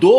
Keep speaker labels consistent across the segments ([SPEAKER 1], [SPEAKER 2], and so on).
[SPEAKER 1] 2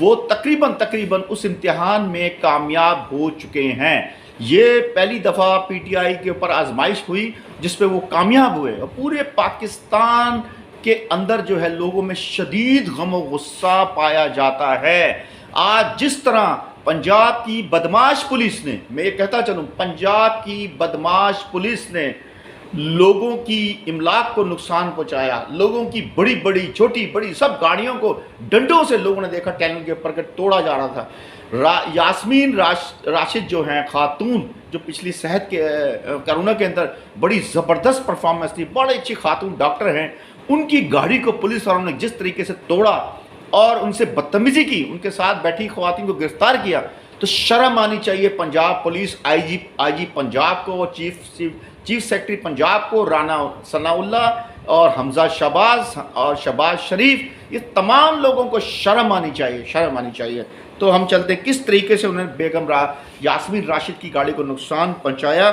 [SPEAKER 1] وہ تقریباً اس امتحان میں کامیاب ہو چکے ہیں۔ یہ پہلی دفعہ پی ٹی آئی کے اوپر آزمائش ہوئی جس پہ وہ کامیاب ہوئے، اور پورے پاکستان کے اندر جو ہے لوگوں میں شدید غم و غصہ پایا جاتا ہے۔ آج جس طرح پنجاب کی بدماش پولیس نے، میں یہ کہتا چلوں، پنجاب کی بدماش پولیس نے لوگوں کی املاک کو نقصان پہنچایا، لوگوں کی بڑی بڑی چھوٹی بڑی سب گاڑیوں کو ڈنڈوں سے لوگوں نے دیکھا ٹینل کے اوپر کہ توڑا جا رہا تھا۔ یاسمین راشد جو ہیں خاتون، جو پچھلی صحت کے کرونا کے اندر بڑی زبردست پرفارمنس تھی، بڑے اچھی خاتون ڈاکٹر ہیں، ان کی گاڑی کو پولیس والوں نے جس طریقے سے توڑا اور ان سے بدتمیزی کی، ان کے ساتھ بیٹھی خواتین کو گرفتار کیا، تو شرم آنی چاہیے پنجاب پولیس، آئی جی پنجاب کو، چیف سیکرٹری پنجاب کو، رانا ثناء اللہ اور حمزہ شہباز اور شہباز شریف، یہ تمام لوگوں کو شرم آنی چاہیے۔ تو ہم چلتے ہیں کس طریقے سے انہوں نے بیگم یاسمین راشد کی گاڑی کو نقصان پہنچایا،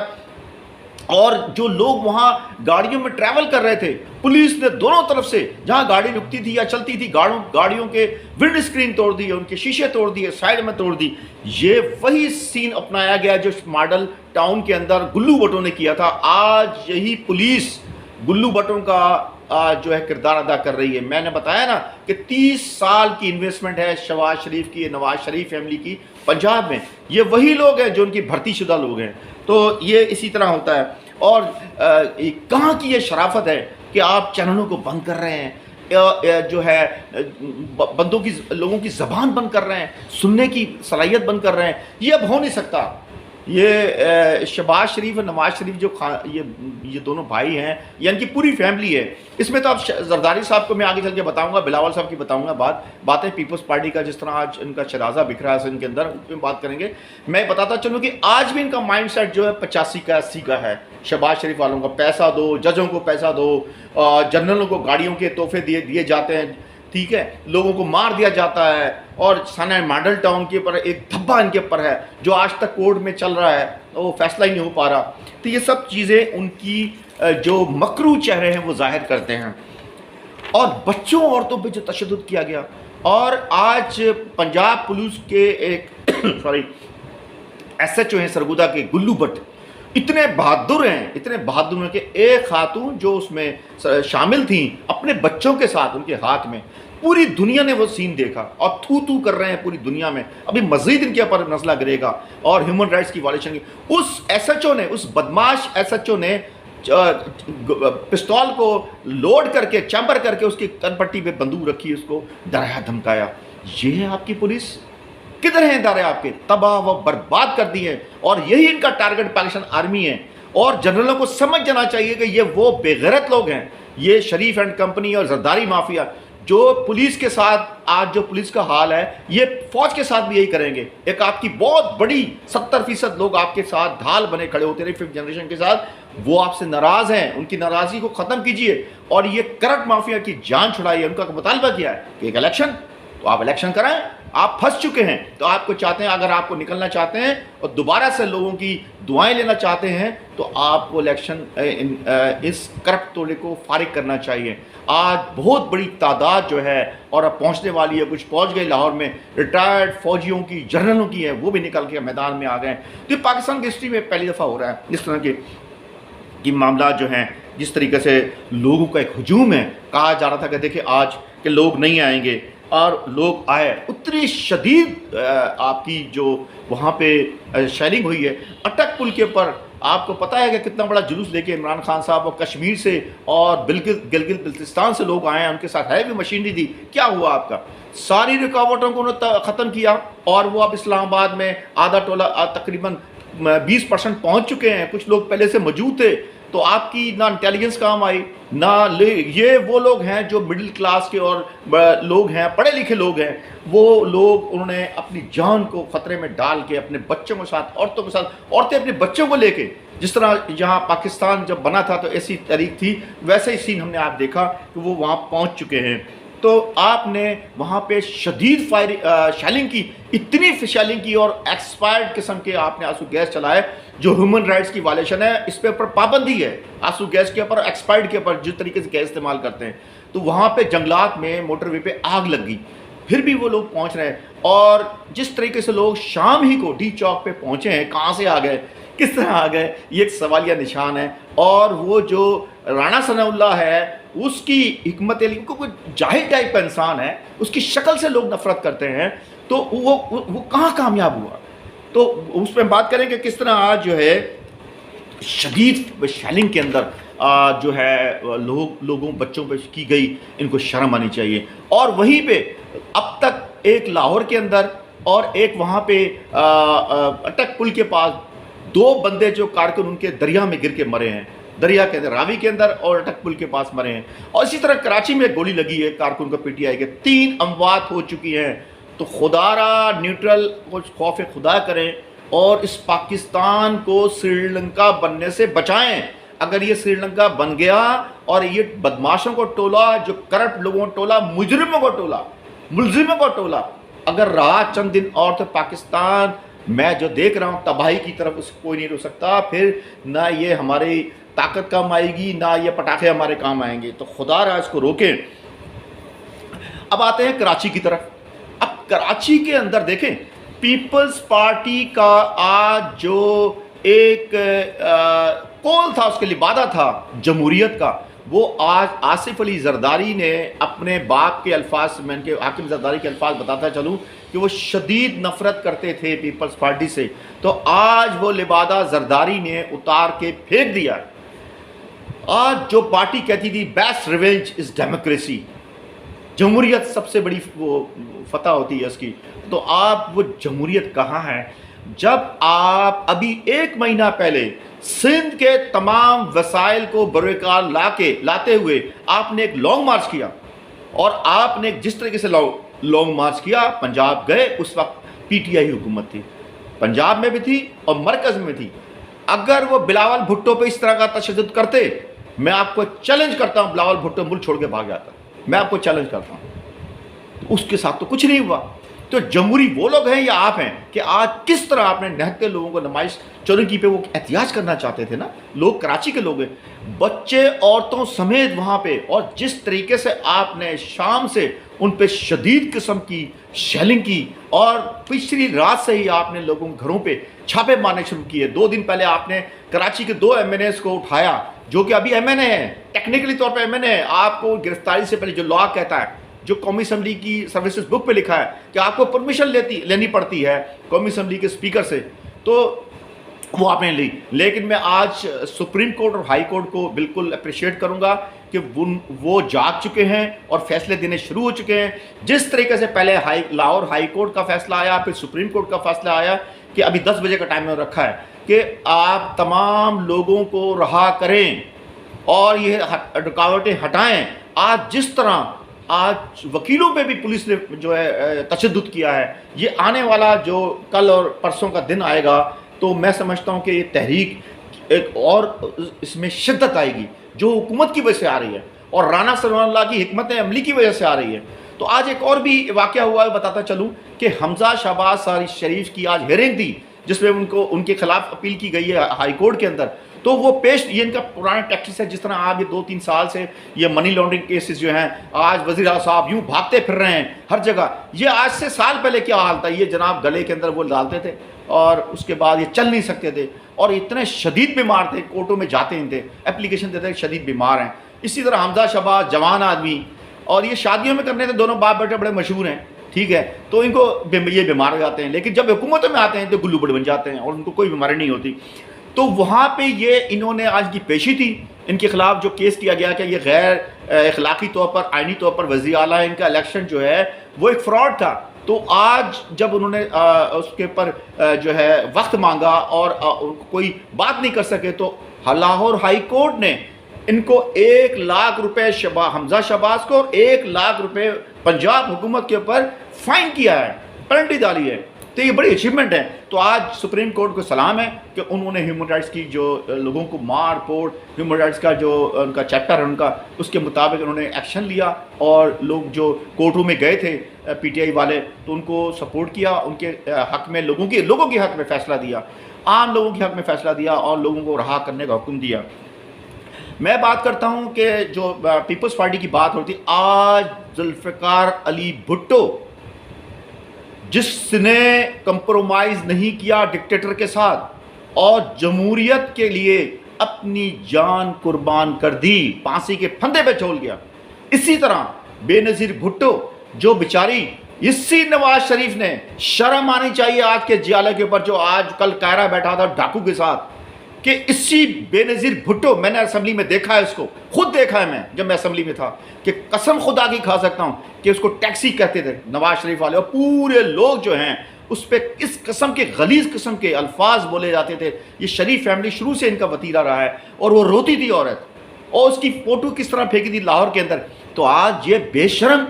[SPEAKER 1] اور جو لوگ وہاں گاڑیوں میں ٹریول کر رہے تھے، پولیس نے دونوں طرف سے جہاں گاڑی رکتی تھی یا چلتی تھی گاڑیوں کے ونڈ اسکرین توڑ دی، ان کے شیشے توڑ دیے، سائڈ میں توڑ دی۔ یہ وہی سین اپنایا گیا جو ماڈل ٹاؤن کے اندر گلو بٹوں نے کیا تھا۔ آج یہی پولیس گلو بٹوں کا جو ہے کردار ادا کر رہی ہے۔ میں نے بتایا نا کہ 30 سال کی انویسٹمنٹ ہے شہباز شریف کی، نواز شریف فیملی کی پنجاب میں۔ یہ وہی لوگ ہیں جو ان کی بھرتی شدہ لوگ ہیں۔ تو یہ اسی طرح ہوتا ہے۔ اور کہاں کی یہ شرافت ہے کہ آپ چینلوں کو بند کر رہے ہیں، جو ہے لوگوں کی زبان بند کر رہے ہیں، سننے کی صلاحیت بند کر رہے ہیں۔ یہ اب ہو نہیں سکتا۔ یہ شہباز شریف اور نواز شریف جو یہ دونوں بھائی ہیں، یہ ان کی پوری فیملی ہے۔ اس میں تو اب زرداری صاحب کو میں آگے چل کے بتاؤں گا، بلاول صاحب کی بتاؤں گا باتیں پیپلز پارٹی کا جس طرح آج ان کا شرازہ بکھرا ہے ان کے اندر، اس میں بات کریں گے۔ میں بتاتا چلوں کہ آج بھی ان کا مائنڈ سیٹ جو ہے 85 کا 80 کا ہے۔ شہباز شریف والوں کو پیسہ دو، ججوں کو پیسہ دو، جنرلوں کو گاڑیوں کے تحفے دیے جاتے ہیں، ٹھیک ہے، لوگوں کو مار دیا جاتا ہے، اور سنا ماڈل ٹاؤن کے اوپر ایک دھبا ان کے اوپر ہے جو آج تک کورٹ میں چل رہا ہے، وہ فیصلہ ہی نہیں ہو پا رہا۔ تو یہ سب چیزیں ان کی جو مکرو چہرے ہیں وہ ظاہر کرتے ہیں۔ اور بچوں عورتوں پہ جو تشدد کیا گیا، اور آج پنجاب پولیس کے ایک ایس ایچ او ہیں سرگودا کے گلو بٹ، اتنے بہادر ہیں کہ ایک خاتون جو اس میں شامل تھیں اپنے بچوں کے ساتھ ان کے ہاتھ میں، پوری دنیا نے وہ سین دیکھا اور تھو کر رہے ہیں پوری دنیا میں۔ ابھی مزید ان کے اوپر مسئلہ گرے گا اور ہیومن رائٹس کی وائلیشن کی۔ اس ایس ایچ او نے، اس بدماش ایس ایچ او نے پستول کو لوڈ کر کے چیمبر کر کے اس کی کن پٹی پہ بندوق رکھی، اس کو ڈرایا دھمکایا۔ یہ ہے آپ کی پولیس؟ کدھر ہیں ادارے آپ کے؟ تباہ و برباد کر دی ہیں، اور یہی ان کا ٹارگٹ پاکستان آرمی ہے۔ اور جنرلوں کو سمجھ جانا چاہیے کہ یہ وہ بے غیرت لوگ ہیں، یہ شریف اینڈ کمپنی اور زرداری مافیا جو پولیس کے ساتھ، آج جو پولیس کا حال ہے، یہ فوج کے ساتھ بھی یہی کریں گے۔ ایک آپ کی بہت بڑی 70% لوگ آپ کے ساتھ ڈھال بنے کھڑے ہوتے رہے 5th جنریشن کے ساتھ، وہ آپ سے ناراض ہیں، ان کی ناراضی کو ختم کیجئے، اور یہ کرپٹ مافیا کی جان چھڑائیے۔ ان کا مطالبہ کیا ہے کہ ایک الیکشن، تو آپ الیکشن کرائیں۔ آپ پھنس چکے ہیں، تو آپ کو چاہتے ہیں، اگر آپ کو نکلنا چاہتے ہیں اور دوبارہ سے لوگوں کی دعائیں لینا چاہتے ہیں، تو آپ کو الیکشن اس کرپٹ ٹولے کو فارغ کرنا چاہیے۔ آج بہت بڑی تعداد جو ہے اور اب پہنچنے والی ہے، کچھ پہنچ گئی لاہور میں، ریٹائرڈ فوجیوں کی، جنرلوں کی ہے، وہ بھی نکل کے میدان میں آ گئے ہیں۔ تو یہ پاکستان کی ہسٹری میں پہلی دفعہ ہو رہا ہے اس طرح کے معاملات جو ہیں، جس طریقے سے لوگوں کا ایک ہجوم ہے۔ کہا جا رہا تھا کہ دیکھیں آج کہ لوگ نہیں آئیں گے، اور لوگ آئے۔ اتنی شدید آپ کی جو وہاں پہ شیلنگ ہوئی ہے اٹک پل کے اوپر، آپ کو پتہ ہے کہ کتنا بڑا جلوس لے کے عمران خان صاحب اور کشمیر سے اور گلگت بلتستان سے لوگ آئے ہیں، ان کے ساتھ ہے بھی مشینری دی۔ کیا ہوا آپ کا؟ ساری رکاوٹوں کو انہوں نے ختم کیا، اور وہ اب اسلام آباد میں آدھا ٹولہ تقریباً 20% پہنچ چکے ہیں۔ کچھ لوگ پہلے سے موجود تھے، تو آپ کی نہ انٹیلیجنس کام آئی، نہ یہ وہ لوگ ہیں جو مڈل کلاس کے اور لوگ ہیں، پڑھے لکھے لوگ ہیں، وہ لوگ انہوں نے اپنی جان کو خطرے میں ڈال کے اپنے بچوں کے ساتھ، عورتوں کے ساتھ، عورتیں اپنے بچوں کو لے کے، جس طرح یہاں پاکستان جب بنا تھا تو ایسی تحریک تھی، ویسے ہی سین ہم نے آپ دیکھا کہ وہ وہاں پہنچ چکے ہیں۔ تو آپ نے وہاں پہ شدید شیلنگ کی، اتنی شیلنگ کی، اور ایکسپائرڈ قسم کے آپ نے آنسو گیس چلائے جو ہیومن رائٹس کی وائلیشن ہے۔ اس پہ اوپر پابندی ہے آنسو گیس کے اوپر، ایکسپائرڈ کے اوپر جس طریقے سے گیس استعمال کرتے ہیں۔ تو وہاں پہ جنگلات میں موٹر وے پہ آگ لگ گئی، پھر بھی وہ لوگ پہنچ رہے ہیں. اور جس طریقے سے لوگ شام ہی کو ڈی چوک پہ پہنچے ہیں, کہاں سے آ گئے, کس طرح آ گئے, یہ ایک سوالیہ نشان ہے. اور وہ جو رانا ثناء اللہ ہے, اس کی حکمت علی, کوئی جاہل ٹائپ کا انسان ہے, اس کی شکل سے لوگ نفرت کرتے ہیں, تو وہ کہاں کامیاب ہوا. تو اس پہ ہم بات کریں کہ کس طرح آج جو ہے شدید شیلنگ کے اندر جو ہے لوگوں بچوں پہ کی گئی, ان کو شرم آنی چاہیے. اور وہیں پہ اب تک ایک لاہور کے اندر اور ایک وہاں پہ اٹک پل کے پاس 2 بندے جو کارکن ان کے دریا میں گر کے مرے ہیں, دریا کے اندر راوی کے اندر اور اٹک پل کے پاس مرے ہیں. اور اسی طرح کراچی میں گولی لگی ہے کارکن کا PTI کے, 3 اموات ہو چکی ہیں. تو خدا را نیوٹرل خوف خدا کریں اور اس پاکستان کو سری لنکا بننے سے بچائیں. اگر یہ سری لنکا بن گیا اور یہ بدماشوں کو ٹولہ, جو کرپٹ لوگوں کو ٹولہ, مجرموں کو ٹولہ, ملزموں کو ٹولہ اگر رہا چند دن اور, تو پاکستان میں جو دیکھ رہا ہوں تباہی کی طرف اس کوئی نہیں روک سکتا. پھر نہ یہ ہماری طاقت کام آئے گی, نہ یہ پٹاخے ہمارے کام آئیں گے. تو خدا را اس کو روکیں. اب آتے ہیں کراچی کی طرف. اب کراچی کے اندر دیکھیں, پیپلز پارٹی کا آج جو ایک کول تھا, اس کے لبادہ تھا جمہوریت کا, وہ آج آصف علی زرداری نے اپنے باپ کے الفاظ, میں ان کے حاکم زرداری کے الفاظ بتاتا چلوں کہ وہ شدید نفرت کرتے تھے پیپلز پارٹی سے, تو آج وہ لبادہ زرداری نے اتار کے پھینک دیا. آج جو پارٹی کہتی تھی بیسٹ ریونج از ڈیموکریسی, جمہوریت سب سے بڑی وہ فتح ہوتی ہے اس کی, تو آپ وہ جمہوریت کہاں ہے جب آپ ابھی 1 مہینہ پہلے سندھ کے تمام وسائل کو بروکار لاتے ہوئے آپ نے ایک لانگ مارچ کیا. اور آپ نے جس طریقے سے لانگ مارچ کیا, پنجاب گئے, اس وقت PTI حکومت تھی, پنجاب میں بھی تھی اور مرکز میں تھی. اگر وہ بلاول بھٹو پہ اس طرح کا تشدد کرتے, میں آپ کو چیلنج کرتا ہوں, بلاول بھٹو ملک چھوڑ کے بھاگ جاتا, میں آپ کو چیلنج کرتا ہوں. اس کے ساتھ تو کچھ نہیں ہوا. تو جمہوری وہ لوگ ہیں یا آپ ہیں کہ آج کس طرح آپ نے نہتے لوگوں کو نمائش چورنگی پہ وہ احتجاج کرنا چاہتے تھے نا, لوگ کراچی کے لوگ ہیں, بچے عورتوں سمیت وہاں پہ, اور جس طریقے سے آپ نے شام سے ان پہ شدید قسم کی شیلنگ کی, اور پچھلی رات سے ہی آپ نے لوگوں کے گھروں پہ چھاپے مارنے شروع کیے. 2 دن پہلے آپ نے کراچی کے 2 MNAs کو اٹھایا جو کہ ابھی MNA ہیں, ٹیکنیکلی طور پہ MNA ہے. آپ کو گرفتاری سے پہلے جو لا کہتا ہے, جو قومی اسمبلی کی سروسز بک پہ لکھا ہے کہ آپ کو پرمیشن لینی پڑتی ہے قومی اسمبلی کے اسپیکر سے, تو وہ آپ نے لی. لیکن میں آج سپریم کورٹ اور ہائی کورٹ کو بالکل اپریشیٹ کروں گا کہ وہ جاگ چکے ہیں اور فیصلے دینے شروع ہو چکے ہیں. جس طریقے سے پہلے لاہور ہائی کورٹ کا فیصلہ آیا, پھر سپریم کورٹ کا فیصلہ آیا کہ ابھی 10 بجے کا ٹائم رکھا ہے کہ آپ تمام لوگوں کو رہا کریں اور یہ رکاوٹیں ہٹائیں. آج جس طرح آج وکیلوں پہ بھی پولیس نے جو ہے تشدد کیا ہے, یہ آنے والا جو کل اور پرسوں کا دن آئے گا, تو میں سمجھتا ہوں کہ یہ تحریک ایک اور اس میں شدت آئے گی جو حکومت کی وجہ سے آ رہی ہے اور رانا ثناء اللہ کی حکمت عملی کی وجہ سے آ رہی ہے. تو آج ایک اور بھی واقعہ ہوا ہے, بتاتا چلوں کہ حمزہ شہباز شریف کی آج ہیئرنگ تھی جس میں ان کے خلاف اپیل کی گئی ہے ہائی کورٹ کے اندر. تو وہ یہ ان کا پرانا ٹیکٹس ہے, جس طرح آپ یہ 2-3 سال سے یہ منی لانڈرنگ کیسز جو ہیں, آج وزیر اعظم صاحب یوں بھاگتے پھر رہے ہیں ہر جگہ. یہ آج سے سال پہلے کیا حال تھا, یہ جناب گلے کے اندر وہ ڈالتے تھے اور اس کے بعد یہ چل نہیں سکتے تھے اور اتنے شدید بیمار تھے, کورٹوں میں جاتے نہیں تھے, اپلیکیشن دیتے شدید بیمار ہیں. اسی طرح حمزہ شہباز جوان آدمی, اور یہ شادیوں میں کرنے تھے, دونوں باپ بیٹے بڑے مشہور ہیں, ٹھیک ہے, تو ان کو یہ بیمار ہو جاتے ہیں, لیکن جب حکومتوں میں آتے ہیں تو گلو بڑ بن جاتے ہیں اور ان کو کوئی بیماری نہیں ہوتی. تو وہاں پہ یہ انہوں نے آج کی پیشی تھی, ان کے خلاف جو کیس کیا گیا کہ یہ غیر اخلاقی طور پر, آئینی طور پر وزیر اعلیٰ ان کا الیکشن جو ہے وہ ایک فراڈ تھا. تو آج جب انہوں نے اس کے اوپر جو ہے وقت مانگا اور کوئی بات نہیں کر سکے, تو لاہور ہائی کورٹ نے ان کو 1 لاکھ روپے حمزہ شہباز کو اور 1 لاکھ روپے پنجاب حکومت کے اوپر فائن کیا ہے, پینلٹی ڈالی ہے. تو یہ بڑی اچیومنٹ ہے. تو آج سپریم کورٹ کو سلام ہے کہ انہوں نے ہیومن رائٹس کی جو لوگوں کو مار کوٹ, ہیومن رائٹس کا جو ان کا چیپٹر ہے ان کا, اس کے مطابق انہوں نے ایکشن لیا اور لوگ جو کورٹوں میں گئے تھے PTI والے, تو ان کو سپورٹ کیا, ان کے حق میں لوگوں کے حق میں فیصلہ دیا, عام لوگوں کے حق میں فیصلہ دیا اور لوگوں کو رہا کرنے کا حکم دیا. میں بات کرتا ہوں کہ جو پیپلز پارٹی کی بات ہوتی, آج ذوالفقار علی بھٹو جس نے کمپرومائز نہیں کیا ڈکٹیٹر کے ساتھ اور جمہوریت کے لیے اپنی جان قربان کر دی، پھانسی کے پھندے پہ جھول گیا۔ اسی طرح بے نظیر بھٹو، جو بیچاری، اسی نواز شریف نے، شرم آنی چاہیے آج کے جیالے کے اوپر، جو آج کل قاہرہ بیٹھا تھا ڈاکو کے ساتھ، کہ اسی بے نظیر بھٹو، میں نے اسمبلی میں دیکھا ہے، اس کو خود دیکھا ہے میں جب میں اسمبلی میں تھا، کہ قسم خدا کی کھا سکتا ہوں کہ اس کو ٹیکسی کہتے تھے نواز شریف والے، اور پورے لوگ جو ہیں اس پہ اس قسم کے غلیظ قسم کے الفاظ بولے جاتے تھے۔ یہ شریف فیملی شروع سے ان کا وتیرہ رہا ہے، اور وہ روتی تھی عورت، اور اس کی فوٹو کس طرح پھینکی تھی لاہور کے اندر۔ تو آج یہ بے شرم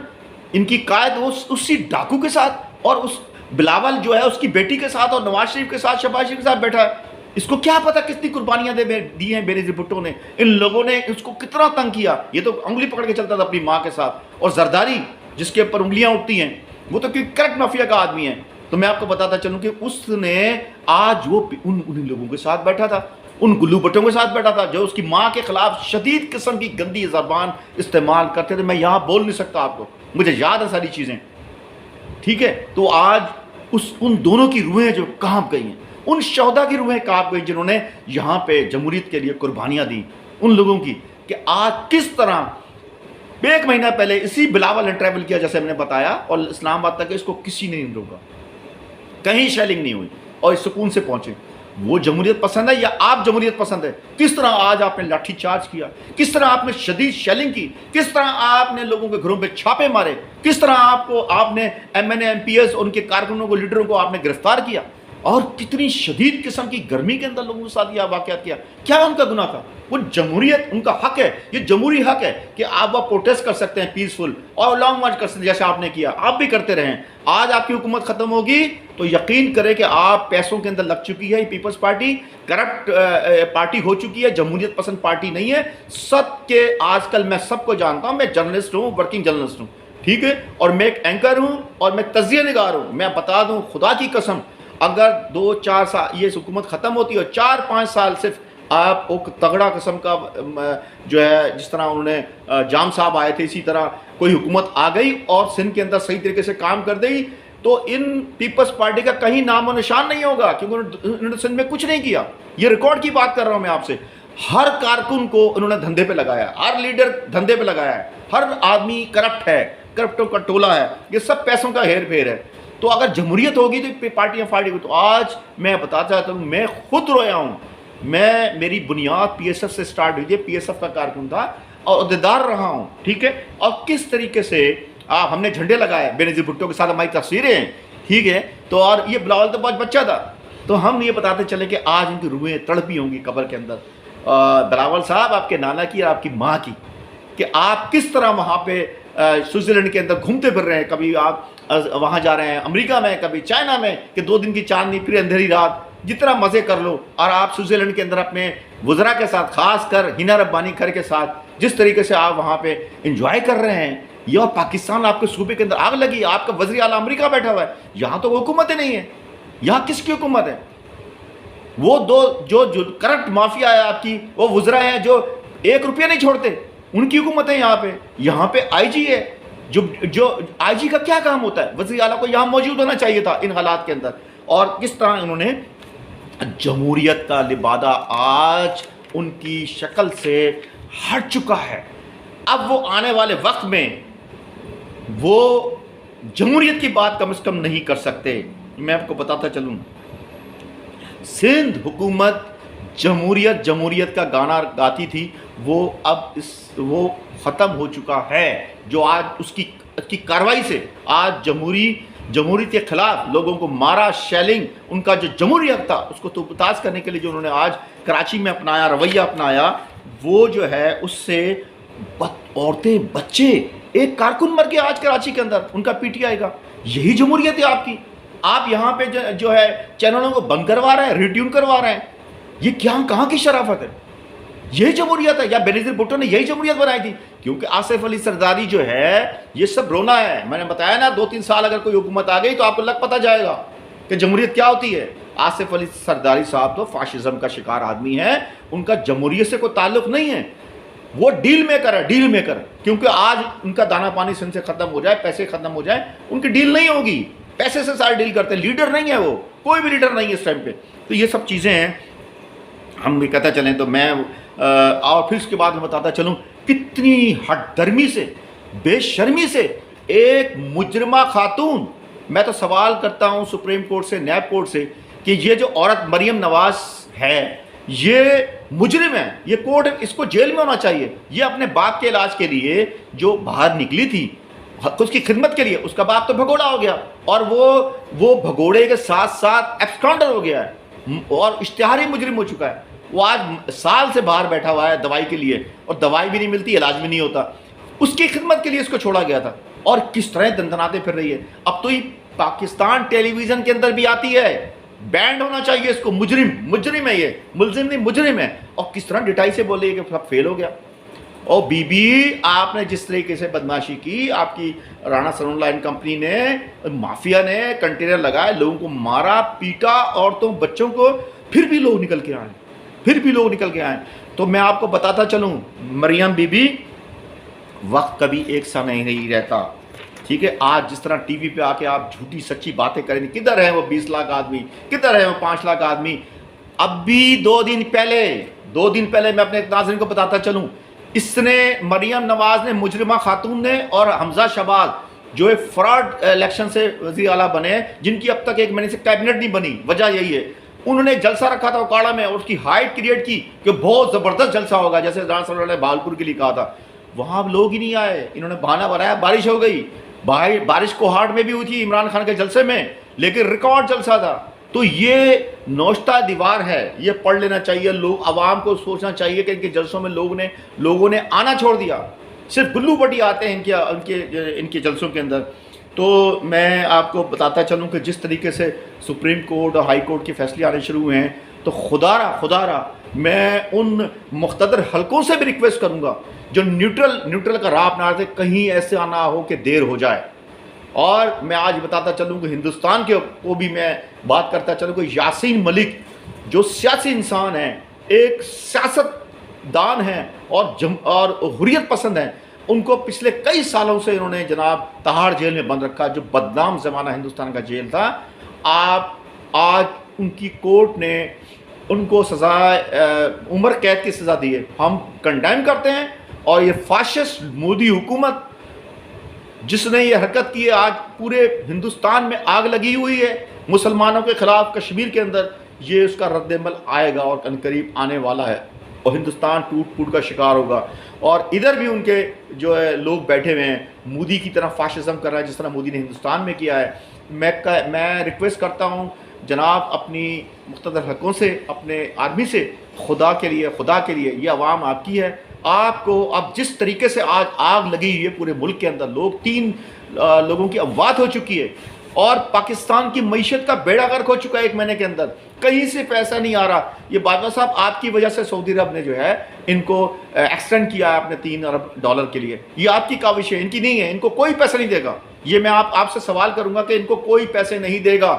[SPEAKER 1] ان کی قائد اسی ڈاکو کے ساتھ، اور اس بلاول جو ہے اس کی بیٹی کے ساتھ، اور نواز شریف کے ساتھ، شہباز شریف کے ساتھ بیٹھا ہے۔ اس کو کیا پتا کتنی قربانیاں دی ہیں بے نظیر بھٹو نے، ان لوگوں نے اس کو کتنا تنگ کیا۔ یہ تو انگلی پکڑ کے چلتا تھا اپنی ماں کے ساتھ، اور زرداری جس کے اوپر انگلیاں اٹھتی ہیں، وہ تو کریکٹ مافیا کا آدمی ہے۔ تو میں آپ کو بتاتا چلوں کہ اس نے آج وہ ان لوگوں کے ساتھ بیٹھا تھا، ان گلو بٹوں کے ساتھ بیٹھا تھا جو اس کی ماں کے خلاف شدید قسم کی گندی زبان استعمال کرتے تھے۔ میں یہاں بول نہیں سکتا آپ کو، مجھے یاد ہے ساری چیزیں، ٹھیک ہے۔ تو آج ان دونوں کی روحیں جو کانپ گئی ہیں، ان شہداء کی روحیں کانپ گئی جنہوں نے یہاں پہ جمہوریت کے لیے قربانیاں دی، ان لوگوں کی، کہ آج کس طرح 1 مہینہ پہلے اسی بلاول نے ٹریول کیا جیسے میں نے بتایا، اور اسلام آباد تک اس کو کسی نے نہیں روکا، کہیں شیلنگ نہیں ہوئی، اور اس سکون سے پہنچے۔ وہ جمہوریت پسند ہے یا آپ جمہوریت پسند ہے؟ کس طرح آج آپ نے لاٹھی چارج کیا، کس طرح آپ نے شدید شیلنگ کی، کس طرح آپ نے لوگوں کے گھروں پہ چھاپے مارے، کس طرح آپ نے M N A M P S ان کے کارکنوں کو، لیڈروں کو آپ نے گرفتار کیا، اور کتنی شدید قسم کی گرمی کے اندر لوگوں کے ساتھ یہ واقعات کیا۔ کیا ان کا گناہ تھا؟ وہ جمہوریت ان کا حق ہے، یہ جمہوری حق ہے کہ آپ وہ پروٹیسٹ کر سکتے ہیں پیسفل، اور لانگ مارچ کر سکتے ہیں جیسے آپ نے کیا، آپ بھی کرتے رہیں۔ آج آپ کی حکومت ختم ہوگی تو یقین کریں کہ آپ پیسوں کے اندر لگ چکی ہے، پیپلز پارٹی کرپٹ پارٹی ہو چکی ہے، جمہوریت پسند پارٹی نہیں ہے۔ سب کے آج کل میں سب کو جانتا ہوں، میں جرنلسٹ ہوں، ورکنگ جرنلسٹ ہوں، ٹھیک ہے، اور میں ایک اینکر ہوں، اور میں تجزیہ نگار ہوں۔ میں بتا دوں خدا کی قسم، اگر 2-4 سال یہ حکومت ختم ہوتی ہے، اور 4-5 سال صرف آپ ایک تگڑا قسم کا جو ہے، جس طرح انہوں نے جام صاحب آئے تھے، اسی طرح کوئی حکومت آ گئی اور سندھ کے اندر صحیح طریقے سے کام کر دی، تو ان پیپلز پارٹی کا کہیں نام و نشان نہیں ہوگا، کیونکہ انہوں نے سندھ میں کچھ نہیں کیا۔ یہ ریکارڈ کی بات کر رہا ہوں میں آپ سے۔ ہر کارکن کو انہوں نے دھندے پہ لگایا، ہر لیڈر دھندے پہ لگایا ہے، ہر آدمی کرپٹ ہے، کرپٹوں کا ٹولہ ہے، یہ سب پیسوں کا ہیر پھیر ہے۔ تو اگر جمہوریت ہوگی تو پارٹیاں پھاڑی ہوئی۔ تو آج میں بتاتا چاہتا ہوں، میں خود رویا ہوں، میری بنیاد پی ایس ایف سے سٹارٹ ہوئی تھی، پی ایس ایف کا کارکن تھا اور عہدیدار رہا ہوں، ٹھیک ہے، اور کس طریقے سے ہم نے جھنڈے لگائے بے نظیر بھٹو کے ساتھ، ہماری تصویریں ہیں، ٹھیک ہے، تو اور یہ بلاول تو بہت بچہ تھا، تو ہم یہ بتاتے چلے کہ آج ان کی روحیں تڑپی ہوں گی قبر کے اندر، بلاول صاحب آپ کے نانا کی اور آپ کی ماں کی، کہ آپ کس طرح وہاں پہ سوئٹزرلینڈ کے اندر گھومتے پھر رہے ہیں، کبھی آپ وہاں جا رہے ہیں امریکہ میں، کبھی چائنا میں، کہ 2 دن کی چاندنی پھر اندھیری رات، جتنا مزے کر لو، اور آپ سوئٹزرلینڈ کے اندر اپنے وزراء کے ساتھ، خاص کر ہینا ربانی گھر کے ساتھ جس طریقے سے آپ وہاں پہ انجوائے کر رہے ہیں، یا پاکستان آپ کے صوبے کے اندر آگ لگی، آپ کا وزیر اعلیٰ امریکہ بیٹھا ہوا ہے، یہاں تو وہ حکومت نہیں ہے، یہاں کس کی حکومت ہے؟ وہ جو کرپٹ مافیا ہے آپ کی، وہ وزراء ہیں جو 1 روپیہ نہیں چھوڑتے، ان کی حکومت ہے یہاں پہ آئی جی ہے، جو آئی جی کا کیا کام ہوتا ہے؟ وزیر اعلیٰ کو یہاں موجود ہونا چاہیے تھا ان حالات کے اندر۔ اور کس طرح انہوں نے جمہوریت کا لبادہ آج ان کی شکل سے ہٹ چکا ہے۔ اب وہ آنے والے وقت میں وہ جمہوریت کی بات کم از کم نہیں کر سکتے۔ میں آپ کو بتاتا چلوں، سندھ حکومت جمہوریت کا گانا گاتی تھی، وہ اب وہ ختم ہو چکا ہے۔ جو آج اس کی کارروائی سے آج جمہوریت کے خلاف لوگوں کو مارا، شیلنگ، ان کا جو جمہوریت تھا اس کو توپتاز کرنے کے لیے جو انہوں نے آج کراچی میں اپنایا رویہ اپنایا، وہ جو ہے اس سے عورتیں، بچے، ایک کارکن مر گیا آج کراچی کے اندر ان کا پی ٹی آئی کا۔ یہی جمہوریت ہے آپ کی؟ آپ یہاں پہ جو ہے چینلوں کو بند کروا رہے ہیں، ریٹیون کروا رہے ہیں، یہ کہاں کی شرافت ہے؟ یہی جمہوریت ہے؟ یا بے نظیر بھٹو نے یہی جمہوریت بنائی تھی؟ کیونکہ آصف علی سرداری جو ہے، یہ سب رونا ہے۔ میں نے بتایا نا 2-3 سال اگر کوئی حکومت آ گئی تو آپ کو لگ پتہ جائے گا کہ جمہوریت کیا ہوتی ہے۔ آصف علی سرداری صاحب تو فاشزم کا شکار آدمی ہے، ان کا جمہوریت سے کوئی تعلق نہیں ہے، وہ ڈیل میکر، کیونکہ آج ان کا دانا پانی سندھ سے ختم ہو جائے، پیسے ختم ہو جائے، ان کی ڈیل نہیں ہوگی۔ پیسے سے سارے ڈیل کرتے ہیں، لیڈر نہیں ہے وہ، کوئی بھی لیڈر نہیں ہے اس ٹائم پہ. تو یہ سب چیزیں ہیں، ہم بھی کہتا چلیں. تو میں اور پھر اس کے بعد میں بتاتا چلوں کتنی ہٹ درمی سے، بے شرمی سے ایک مجرمہ خاتون. میں تو سوال کرتا ہوں سپریم کورٹ سے، نیب کورٹ سے، کہ یہ جو عورت مریم نواز ہے یہ مجرم ہے، یہ کورٹ اس کو جیل میں ہونا چاہیے. یہ اپنے باپ کے علاج کے لیے جو باہر نکلی تھی، اس کی خدمت کے لیے، اس کا باپ تو بھگوڑا ہو گیا، اور وہ بھگوڑے کے ساتھ ساتھ ایبسکانڈر ہو گیا ہے اور اشتہاری مجرم ہو چکا ہے. وہ آج سال سے باہر بیٹھا ہوا ہے دوائی کے لیے، اور دوائی بھی نہیں ملتی، علاج بھی نہیں ہوتا. اس کی خدمت کے لیے اس کو چھوڑا گیا تھا، اور کس طرح دندناتے پھر رہی ہے. اب تو یہ پاکستان ٹیلی ویژن کے اندر بھی آتی ہے، بینڈ ہونا چاہیے اس کو. مجرم ہے، یہ ملزم نہیں مجرم ہے. اور کس طرح ڈٹائی سے بولے کہ سب فیل ہو گیا. اور بی بی آپ نے جس طریقے سے بدماشی کی، آپ کی رانا سلون لائن کمپنی نے، مافیا نے کنٹینر لگائے، لوگوں کو مارا پیٹا، عورتوں بچوں کو، پھر بھی لوگ نکل کے آئے. تو میں آپ کو بتاتا چلوں، مریم بی بی، وقت کبھی ایک سا نہیں رہتا. ٹھیک ہے، آج جس طرح ٹی وی پہ آ کے آپ جھوٹی سچی باتیں کریں گے، کدھر ہیں وہ 20 لاکھ آدمی، کدھر ہیں وہ 5 لاکھ آدمی. اب بھی 2 دن پہلے میں اپنے ناظرین کو بتاتا چلوں، اس نے مریم نواز نے، مجرمہ خاتون نے، اور حمزہ شہباز جو فراڈ الیکشن سے وزیر اعلیٰ بنے، جن کی اب تک ایک مہینے سے کیبنٹ نہیں بنی، وجہ یہی ہے انہوں نے جلسہ رکھا تھا اوکاڑا میں، اور اس کی ہائٹ کریٹ کی کہ بہت زبردست جلسہ ہوگا، جیسے رانا صلی اللہ علیہ بھاگلپور کے لیے کہا تھا. وہاں لوگ ہی نہیں آئے، انہوں نے بہانہ بنایا بارش ہو گئی. بارش کوہاٹ میں بھی ہوئی تھی عمران خان کے جلسے میں، لیکن ریکارڈ جلسہ تھا. تو یہ نوشتہ دیوار ہے، یہ پڑھ لینا چاہیے. لوگ عوام کو سوچنا چاہیے کہ ان کے جلسوں میں لوگوں نے آنا چھوڑ دیا، صرف گلو بٹی آتے ہیں ان کے جلسوں کے اندر. تو میں آپ کو بتاتا چلوں کہ جس طریقے سے سپریم کورٹ اور ہائی کورٹ کے فیصلے آنے شروع ہوئے ہیں، تو خدا را میں ان مقتدر حلقوں سے بھی ریکویسٹ کروں گا جو نیوٹرل کا راہ اپنا رہے تھے، کہیں ایسا نہ ہو کہ دیر ہو جائے. اور میں آج بتاتا چلوں کہ ہندوستان کو بھی میں بات کرتا چلوں کہ یاسین ملک جو سیاسی انسان ہیں، ایک سیاست دان ہیں اور حریت پسند ہیں، ان کو پچھلے کئی سالوں سے انہوں نے جناب تہاڑ جیل میں بند رکھا، جو بدنام زمانہ ہندوستان کا جیل تھا. آج ان کی کورٹ نے ان کو سزا عمر قید کی سزا دی ہے. ہم کنڈیم کرتے ہیں، اور یہ فاشسٹ مودی حکومت جس نے یہ حرکت کی ہے، آج پورے ہندوستان میں آگ لگی ہوئی ہے مسلمانوں کے خلاف. کشمیر کے اندر یہ اس کا رد عمل آئے گا اور قریب آنے والا ہے، اور ہندوستان ٹوٹ پھوٹ کا شکار ہوگا. اور ادھر بھی ان کے جو ہے لوگ بیٹھے ہوئے ہیں، مودی کی طرح فاشزم کر رہا ہے جس طرح مودی نے ہندوستان میں کیا ہے. میں ریکویسٹ کرتا ہوں جناب اپنی مقتدر حلقوں سے، اپنے آرمی سے، خدا کے لیے یہ عوام آپ کی ہے. آپ کو اب جس طریقے سے آج آگ لگی ہوئی ہے پورے ملک کے اندر، 3 لوگوں کی اموات ہو چکی ہے، اور پاکستان کی معیشت کا بیڑا غرق ہو چکا ہے 1 مہینے کے اندر، کہیں سے پیسہ نہیں آ رہا. یہ باجوہ صاحب آپ کی وجہ سے سعودی عرب نے جو ہے ان کو ایکسٹینڈ کیا ہے اپنے $3 ارب کے لیے. یہ آپ کی کاوش ہے، ان کی نہیں ہے. ان کو کوئی پیسہ نہیں دے گا. یہ میں آپ سے سوال کروں گا کہ ان کو کوئی پیسے نہیں دے گا.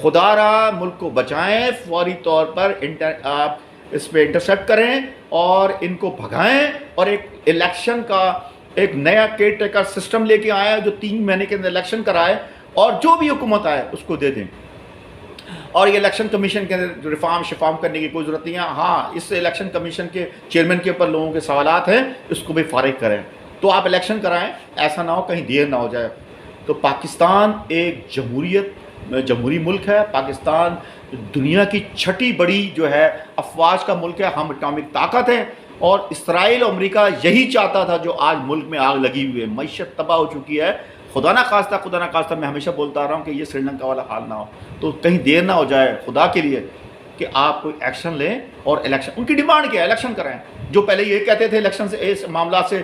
[SPEAKER 1] خدا را ملک کو بچائیں، فوری طور پر آپ اس پہ انٹرسیپٹ کریں اور ان کو بھگائیں، اور ایک الیکشن کا ایک نیا کیئر ٹیکر سسٹم لے کے آیا جو 3 مہینے کے اندر الیکشن کرائے، اور جو بھی حکومت آئے اس کو دے دیں. اور یہ الیکشن کمیشن کے اندر شفام کرنے کی کوئی ضرورت نہیں ہے. ہاں، اس الیکشن کمیشن کے چیئرمین کے اوپر لوگوں کے سوالات ہیں، اس کو بھی فارغ کریں. تو آپ الیکشن کرائیں، ایسا نہ ہو کہیں دیر نہ ہو جائے. تو پاکستان ایک جمہوری ملک ہے. پاکستان دنیا کی 6ٹھی بڑی جو ہے افواج کا ملک ہے. ہم اٹامک طاقت ہیں، اور اسرائیل اور امریکہ یہی چاہتا تھا جو آج ملک میں آگ لگی ہوئی ہے. معیشت تباہ ہو چکی ہے. خدا نہ خواستہ میں ہمیشہ بولتا رہا ہوں کہ یہ سری لنکا والا حال نہ ہو. تو کہیں دیر نہ ہو جائے، خدا کے لیے کہ آپ کوئی ایکشن لیں. اور الیکشن، ان کی ڈیمانڈ کیا ہے؟ الیکشن کرائیں. جو پہلے یہ کہتے تھے الیکشن سے، اس معاملات سے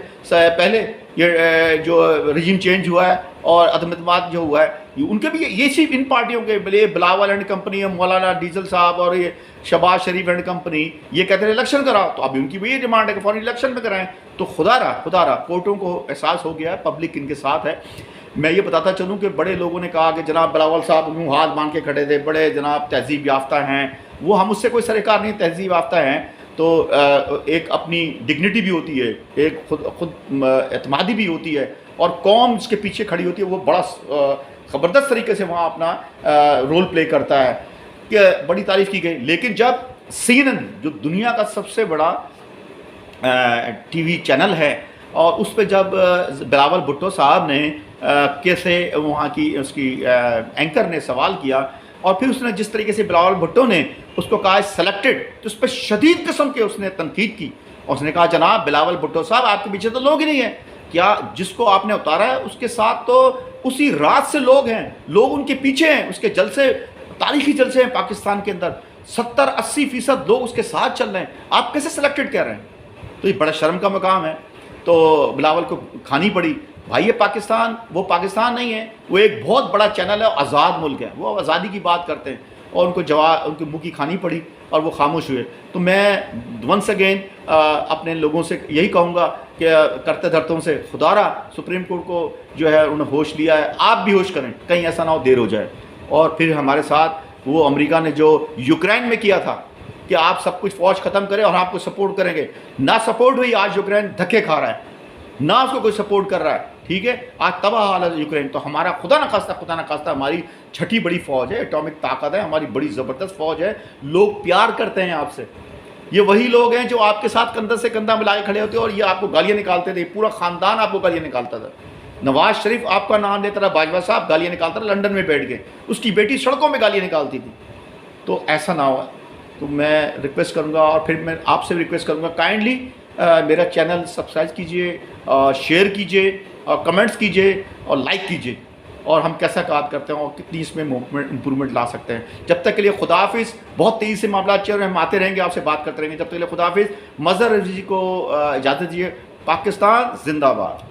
[SPEAKER 1] پہلے یہ جو رجیم چینج ہوا ہے اور عدم اعتماد جو ہوا ہے، ان کے بھی یہ صرف ان پارٹیوں کے Bilawal and company, Maulana diesel صاحب اور یہ شہباز شریف اینڈ کمپنی یہ کہتے ہیں الیکشن کراؤ. تو ابھی ان کی بھی یہ ڈیمانڈ ہے کہ فوری الیکشن میں کرائیں. تو خدا را کورٹوں کو احساس ہو گیا ہے، پبلک ان کے ساتھ ہے. میں یہ بتاتا چلوں کہ بڑے لوگوں نے کہا کہ جناب بلاول صاحب منہ ہاتھ باندھ کے کھڑے تھے، بڑے جناب تہذیب یافتہ ہیں. وہ ہم اس سے کوئی سرکار نہیں، تہذیب یافتہ ہیں. تو ایک اپنی ڈگنیٹی بھی ہوتی ہے، ایک خود اعتمادی بھی ہوتی ہے، اور قوم اس کے پیچھے کھڑی ہوتی ہے. وہ بڑا زبردست طریقے سے وہاں اپنا رول پلے کرتا ہے کہ بڑی تعریف کی گئی. لیکن جب CNN جو دنیا کا سب سے بڑا ٹی وی چینل ہے اور اس پہ جب بلاول بھٹو صاحب نے کیسے وہاں کی اس کی اینکر نے سوال کیا اور پھر اس نے جس طریقے سے بلاول بھٹو نے اس کو کہا سلیکٹڈ تو اس پہ شدید قسم کے اس نے تنقید کی اور اس نے کہا جناب بلاول بھٹو صاحب آپ کے پیچھے تو لوگ ہی نہیں ہیں, کیا جس کو آپ نے اتارا ہے اس کے ساتھ تو اسی رات سے لوگ ہیں, لوگ ان کے پیچھے ہیں, اس کے جلسے تاریخی جلسے ہیں پاکستان کے اندر, 70-80% لوگ اس کے ساتھ چل رہے ہیں, آپ کیسے سلیکٹڈ کہہ رہے ہیں؟ تو یہ بڑا شرم کا مقام ہے. تو بلاول کو کھانی پڑی. بھائی یہ پاکستان وہ پاکستان نہیں ہے, وہ ایک بہت بڑا چینل ہے, آزاد ملک ہے, وہ آزادی کی بات کرتے ہیں اور ان کو ان کے منہ کی کھانی پڑی اور وہ خاموش ہوئے. تو میں ونس اگین اپنے لوگوں سے یہی کہوں گا کہ کرتے دھرتوں سے خدا را سپریم کورٹ کو جو ہے انہوں نے ہوش لیا ہے, آپ بھی ہوش کریں, کہیں ایسا نہ ہو دیر ہو جائے. اور پھر ہمارے ساتھ وہ امریکہ نے جو یوکرین میں کیا تھا کہ آپ سب کچھ فوج ختم کریں اور آپ کو سپورٹ کریں گے, نہ سپورٹ ہوئی, آج یوکرین دھکے کھا رہا ہے, نہ اس کو کوئی سپورٹ کر رہا ہے. ٹھیک ہے, آج تباہ حال ہے یوکرین. تو ہمارا خدا نہ خواستہ ہماری چھٹی بڑی فوج ہے, اٹامک طاقت ہے, ہماری بڑی زبردست فوج ہے, لوگ پیار کرتے ہیں آپ سے. یہ وہی لوگ ہیں جو آپ کے ساتھ کندھے سے کندھا ملا کے کھڑے ہوتے اور یہ آپ کو گالیاں نکالتے تھے, پورا خاندان آپ کو گالیاں نکالتا تھا. نواز شریف آپ کا نام لیتا رہا, باجوہ صاحب گالیاں نکالتا رہا, لنڈن میں بیٹھ گئے, اس کی بیٹی سڑکوں میں گالیاں نکالتی تھی. تو ایسا نہ ہوا. تو میں ریکویسٹ کروں گا اور پھر میں آپ سے ریکویسٹ کروں گا کائنڈلی میرا چینل سبسکرائب کیجئے, شیئر کیجئے, اور کمنٹس کیجئے اور لائک کیجئے, اور ہم کیسا کام کرتے ہیں اور کتنی اس میں امپرومنٹ لا سکتے ہیں. جب تک کے لیے خدا حافظ. بہت تیزی سے معاملات چل رہے ہیں, ہم آتے رہیں گے, آپ سے بات کرتے رہیں گے. جب تک کے لیے خدا حافظ. مظہر رضوی کو اجازت دیجیے. پاکستان زندہ باد.